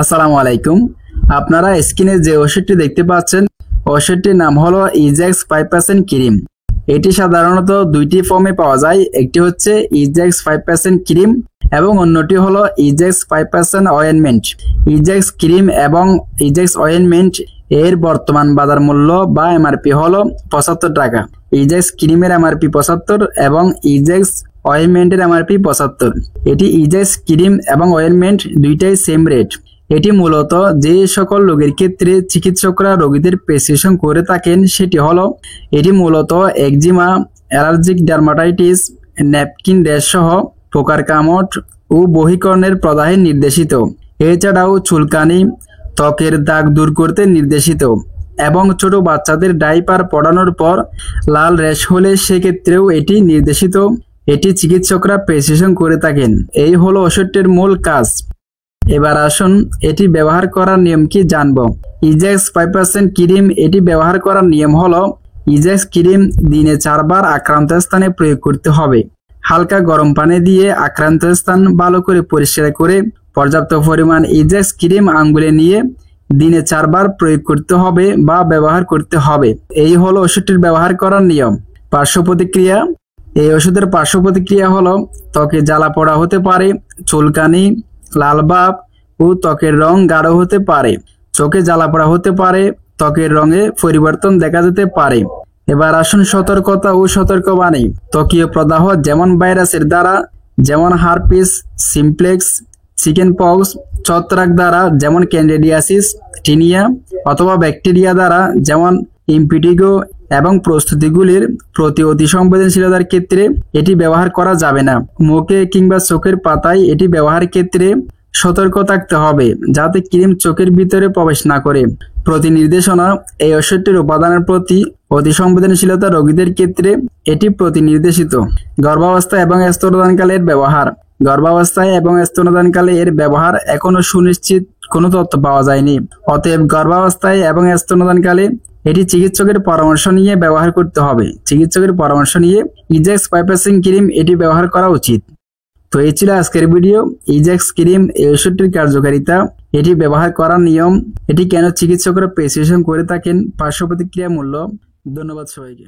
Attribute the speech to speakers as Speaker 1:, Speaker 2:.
Speaker 1: আসসালামু আলাইকুম। আপনারা স্ক্রিনে যে ওষুধটি দেখতে পাচ্ছেন, ওষুধটির নাম হলো ইজেক্স 5% ক্রিম। এটি সাধারণত দুইটি ফর্মে পাওয়া যায়, একটি হচ্ছে ইজেক্স 5% ক্রিম এবং অন্যটি হলো ইজেক্স 5% অয়েনমেন্ট। ইজেক্স ক্রিম এবং ইজেক্স অয়েনমেন্ট এর বর্তমান বাজার মূল্য বা এমআরপি হলো 75 টাকা। ইজেক্স ক্রিমের এমআরপি 75 এবং ইজেক্স অয়েনমেন্টের এমআরপি 75। এটি ইজেক্স ক্রিম এবং অয়েনমেন্ট দুইটাই সেম রেট। এটি মূলত যে সকল রোগের ক্ষেত্রে চিকিৎসকরা রোগীদের প্রেসক্রিপশন করে থাকেন সেটি হলো, এটি মূলত eczema, allergic dermatitis, napkin rash সহ পোকার কামড় ও বহিকর্ণের প্রদাহে নির্দেশিত। এছাড়াও চুলকানি, ত্বকের দাগ দূর করতে নির্দেশিত এবং ছোট বাচ্চাদের ডাইপার পরানোর পর লাল র্যাশ হলে সেক্ষেত্রেও এটি নির্দেশিত। এটি চিকিৎসকরা প্রেসক্রিপশন করে থাকেন। এই হলো ওষুধটির মূল কাজ। এবার আসুন এটি ব্যবহার করার নিয়ম কি জানব। ইজেক্স 5% ক্রিম, এটি ব্যবহার করার নিয়ম হলো, ইজেক্স ক্রিম দিনে 4 বার আক্রান্ত স্থানে প্রয়োগ করতে হবে। হালকা গরম পানি দিয়ে আক্রান্ত স্থান ভালো করে পরিষ্কার করে পর্যাপ্ত পরিমাণ ইজেক্স ক্রিম আঙ্গুলে নিয়ে দিনে 4 বার প্রয়োগ করতে হবে বা ব্যবহার করতে হবে। এই হলো ওষুধটির ব্যবহার করার নিয়ম। পার্শ্ব প্রতিক্রিয়া। এই ওষুধের পার্শ্ব প্রতিক্রিয়া হলো, ত্বকে জ্বালা পোড়া হতে পারে, চুলকানি, লাল ভাব ও ত্বকের রং গাঢ় হতে পারে, চোখে জ্বালাপোড়া হতে পারে, ত্বকের রঙে পরিবর্তন দেখা যেতে পারে। এবার আসুন সতর্কতা ও সতর্কবাণী। ত্বকীয় প্রদাহ যেমন ভাইরাসের দ্বারা, যেমন হারপিস সিমপ্লেক্স, চিকেন পক্স, ছত্রাক দ্বারা যেমন ক্যান্ডিডিয়াসিস, টিনিয়া অথবা ব্যাকটেরিয়া দ্বারা যেমন ইম্পিটিগো এবং প্রস্তুতিগুলির প্রতি অতি সংবেদনশীলতার ক্ষেত্রে এটি ব্যবহার করা যাবে না। মুখে কিংবা চোখের পাতায় এটি ব্যবহারের ক্ষেত্রে সতর্ক থাকতে হবে যাতে ক্রিম চোখের ভিতরে প্রবেশ না করে। প্রতি নির্দেশনা। এই ওষুধটির উপাদানের প্রতি অতি সংবেদনশীলতা রোগীদের ক্ষেত্রে এটি প্রতি নির্দেশিত। গর্ভাবস্থা এবং স্তন্যদানকালে এর ব্যবহার। গর্ভাবস্থায় এবং স্তন্যদানকালে এর ব্যবহার এখনো সুনিশ্চিত কোনো তথ্য পাওয়া যায়নি। অতএব গর্ভাবস্থায় এবং স্তন্যদানকালে এটি চিকিৎসকের পরামর্শ নিয়ে ব্যবহার করতে হবে। চিকিৎসকের পরামর্শ নিয়ে ইজেক্স 5% ক্রিম এটি ব্যবহার করা উচিত। তো এই ছিল আজকের ভিডিও। ইজেক্স ক্রিম এই ওষুধটির কার্যকারিতা, এটি ব্যবহার করার নিয়ম, এটি কেন চিকিৎসকরা প্রেসক্রিপশন করে থাকেন, পার্শ্ব প্রতিক্রিয়া, মূল্য। ধন্যবাদ সবাইকে।